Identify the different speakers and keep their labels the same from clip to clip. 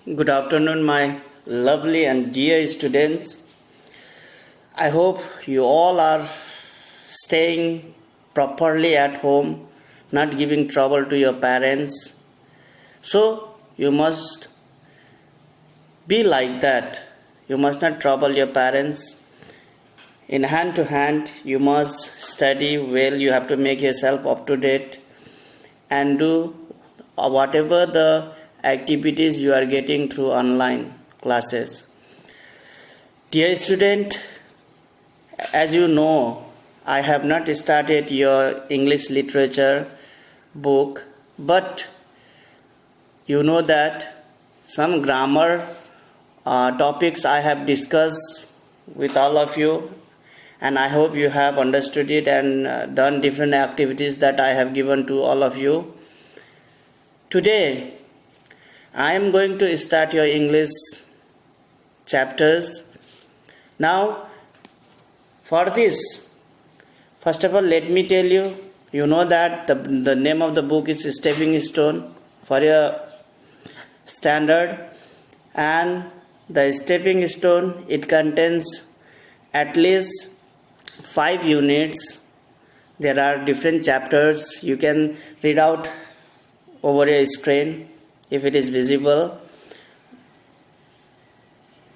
Speaker 1: Good afternoon, my lovely and dear students. I hope you all are staying properly at home, not giving trouble to your parents. So, you must be like that. You must not trouble your parents. In hand to hand, you must study well. You have to make yourself up to date and do whatever the activities you are getting through online classes. Dear student, as you know, I have not started your English literature book, but you know that some grammar topics I have discussed with all of you, and I hope you have understood it and done different activities that I have given to all of you. Today, I am going to start your English chapters. Now, for this, first of all, let me tell you, you know that the name of the book is Stepping Stone for your standard, and the Stepping Stone, it contains at least 5 units. There are different chapters. You can read out over your screen if it is visible.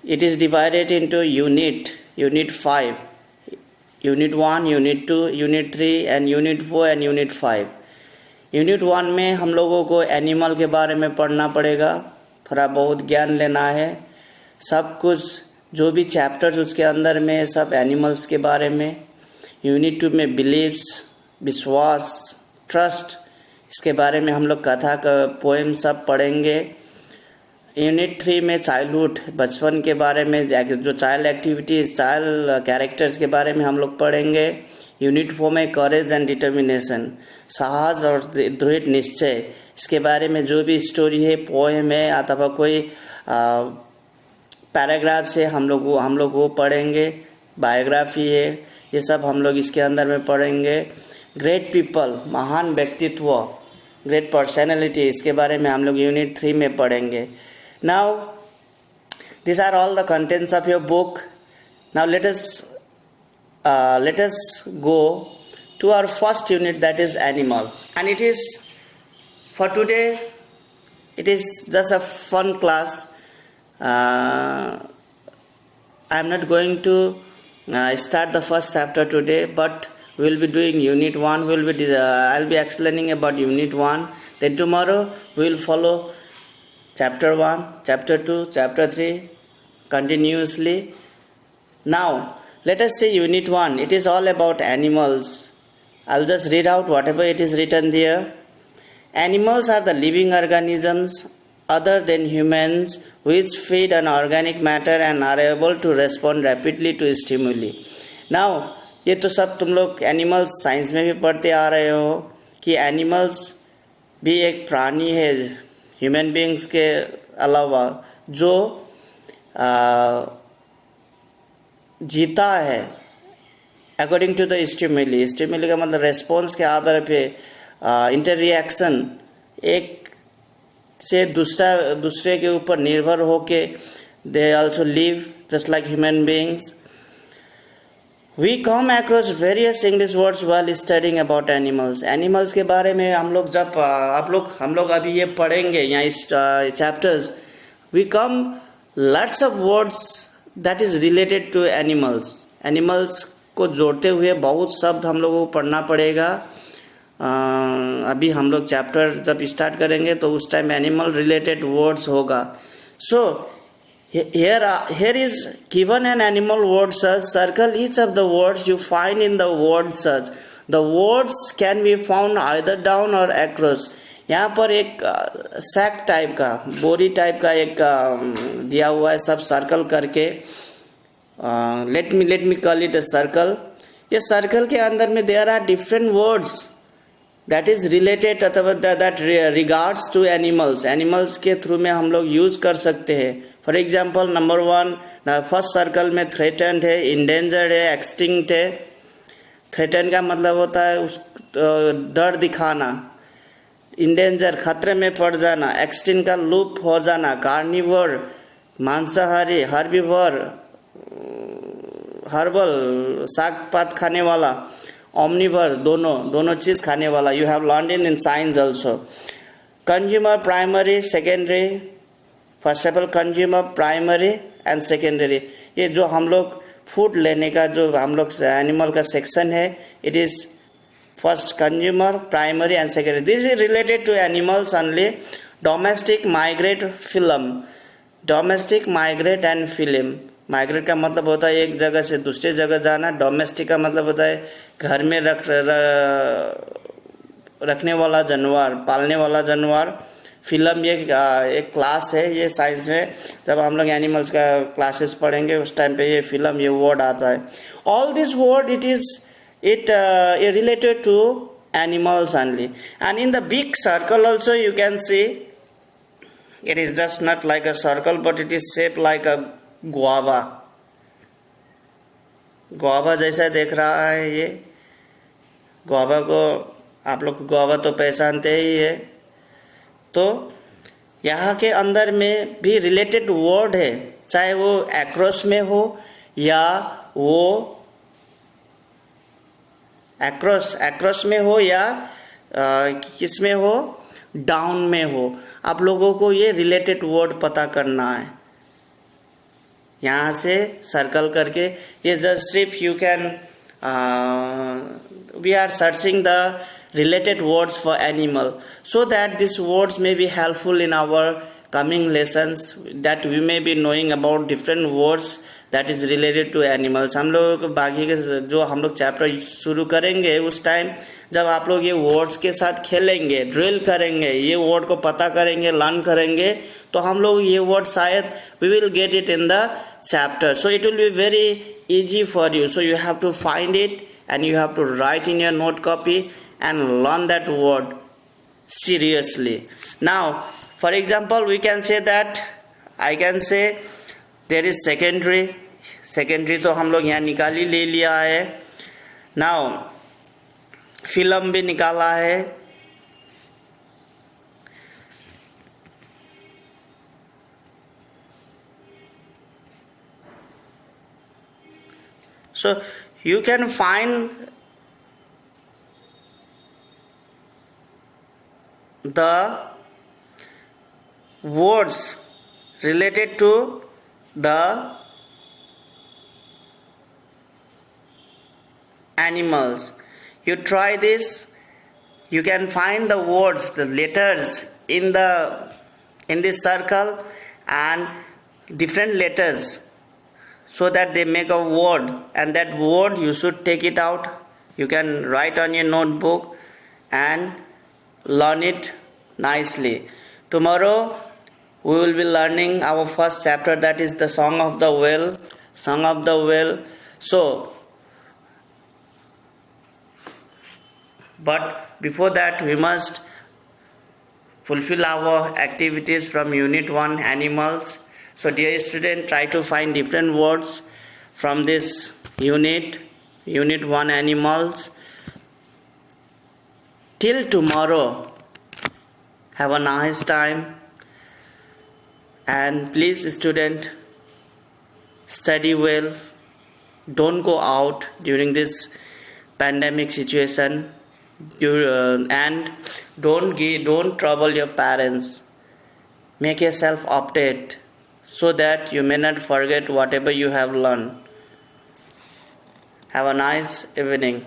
Speaker 1: It is divided into unit 5, unit 1, unit 2, unit 3 and unit 4 and unit 5. Unit 1 में हम लोगों को animal के बारे में पढ़ना पड़ेगा, थोड़ा बहुत ज्ञान लेना है. सब कुछ जो भी चैप्टर्स उसके अंदर में सब एनिमल्स के बारे में. यूनिट 2 में बिलीव्स, विश्वास, ट्रस्ट, इसके बारे में हम लोग कथा का पोएम सब पढ़ेंगे. यूनिट 3 में चाइल्डहुड, बचपन के बारे में, जो चाइल्ड एक्टिविटीज़, चाइल्ड कैरेक्टर्स के बारे में हम लोग पढ़ेंगे. यूनिट 4 में करेज एंड डिटर्मिनेशन, साहस और दृढ़ निश्चय, इसके बारे में जो भी स्टोरी है, पोएम है अथवा कोई पैराग्राफ से हम लोग वो पढ़ेंगे. बायोग्राफी है, ये सब हम लोग इसके अंदर में पढ़ेंगे. ग्रेट पीपल, महान व्यक्तित्व, ग्रेट पर्सनैलिटी, इसके बारे में हम लोग यूनिट 3 में पढ़ेंगे. Now this are all the contents of your book. Now let us go to our first unit, that is animal, and it is for today, it is just a fun class. I am not going to start the first chapter today, but we will be doing unit 1. I'll be explaining about unit 1. Then tomorrow we will follow chapter 1, chapter 2, chapter 3 continuously. Now let us see unit 1. It is all about animals. I'll just read out whatever it is written there. Animals are the living organisms other than humans which feed on organic matter and are able to respond rapidly to stimuli. Now, ये तो सब तुम लोग animals science में भी पढ़ते आ रहे हो कि एनिमल्स भी एक प्राणी है ह्यूमन बीइंग्स के अलावा जो जीता है according to the stimuli. Stimuli का मतलब रेस्पॉन्स के आधार पे इंटर रिएक्शन एक से दूसरे के ऊपर निर्भर होके they also live just like human beings. We come across various English words while studying about animals. Animals के बारे में हम लोग अभी ये पढ़ेंगे यहाँ इस chapters. We come lots of words that is related to animals. Animals को जोड़ते हुए बहुत शब्द हम लोगों को पढ़ना पड़ेगा. अभी हम लोग चैप्टर जब स्टार्ट करेंगे तो उस टाइम एनिमल रिलेटेड वर्ड्स होगा. So here is given an animal word search. Circle each of the words you find in the word search. The words can be found either down or across. यहाँ पर एक sac type का, बोरी type का एक दिया हुआ है, सब सर्कल करके. let me call it a circle. ये सर्कल के अंदर में there are different words that is related अथवा that regards to animals. Animals के थ्रू में हम लोग यूज कर सकते हैं. For example number 1 first circle में थ्रेटेंड है, इंडेंजर्ड है, एक्सटिंक्ट है. थ्रेटेंड का मतलब होता है उस डर दिखाना. इंडेंजर खतरे में पड़ जाना, एक्सटिंक्ट का लूप हो जाना, कार्निवोर मांसाहारी, हर्बीवोर हर्बल साग पात खाने वाला, omnivore दोनों चीज खाने वाला. You have learned in science also. Consumer, primary, secondary. First of all consumer, primary and secondary. ये जो हम लोग फूड लेने का जो हम लोग एनिमल का सेक्शन है, it is first consumer, primary and secondary. This is related to animals only. Domestic, migrate, film. Domestic, migrate and film. Migrate का मतलब होता है एक जगह से दूसरी जगह जाना. डोमेस्टिक का मतलब होता है घर में रखने वाला जानवर, पालने वाला जानवर. फिल्म ये एक क्लास है, ये साइंस में जब हम लोग एनिमल्स का क्लासेस पढ़ेंगे उस टाइम पे ये फिल्म ये वर्ड आता है. All this word it related to animals only. And in the big circle also you can see it is just not like a circle but it is shaped like a guava. Guava जैसा देख रहा है ये. Guava को आप लोग guava तो पहचानते ही है. तो यहाँ के अंदर में भी रिलेटेड वर्ड है, चाहे वो एक्रोस में हो या वो एक्रोस में हो या किस में हो, डाउन में हो. आप लोगों को ये रिलेटेड वर्ड पता करना है. यहाँ से सर्कल करके ये जस्ट सिर्फ you can we are searching the related words for animal so that these words may be helpful in our coming lessons, that we may be knowing about different words that is related to animals. हम लोग बाकी के जो हम लोग chapter शुरू करेंगे उस टाइम जब आप लोग ये वर्ड्स के साथ खेलेंगे, ड्रिल करेंगे, ये वर्ड को पता करेंगे, लर्न करेंगे, तो हम लोग ये वर्ड शायद we will get it in the chapter. So it will be very easy for you. So you have to find it and you have to write in your note copy and learn that word seriously. Now, for example, we can say that I can say there is secondary. Secondary तो हम लोग यहाँ निकाल ही ले लिया है. Now, film भी निकाला है. So you can find the words related to the animals. You try this, you can find the words, the letters in this circle and different letters so that they make a word, and that word you should take it out. You can write on your notebook and learn it nicely. Tomorrow we will be learning our first chapter, that is the Song of the Whale. Song of the Whale. So, but before that we must fulfill our activities from Unit 1 Animals. So dear student, try to find different words from this Unit 1 Animals. Till tomorrow, have a nice time, and please student, study well, don't go out during this pandemic situation, and don't trouble your parents. Make yourself update so that you may not forget whatever you have learned. Have a nice evening.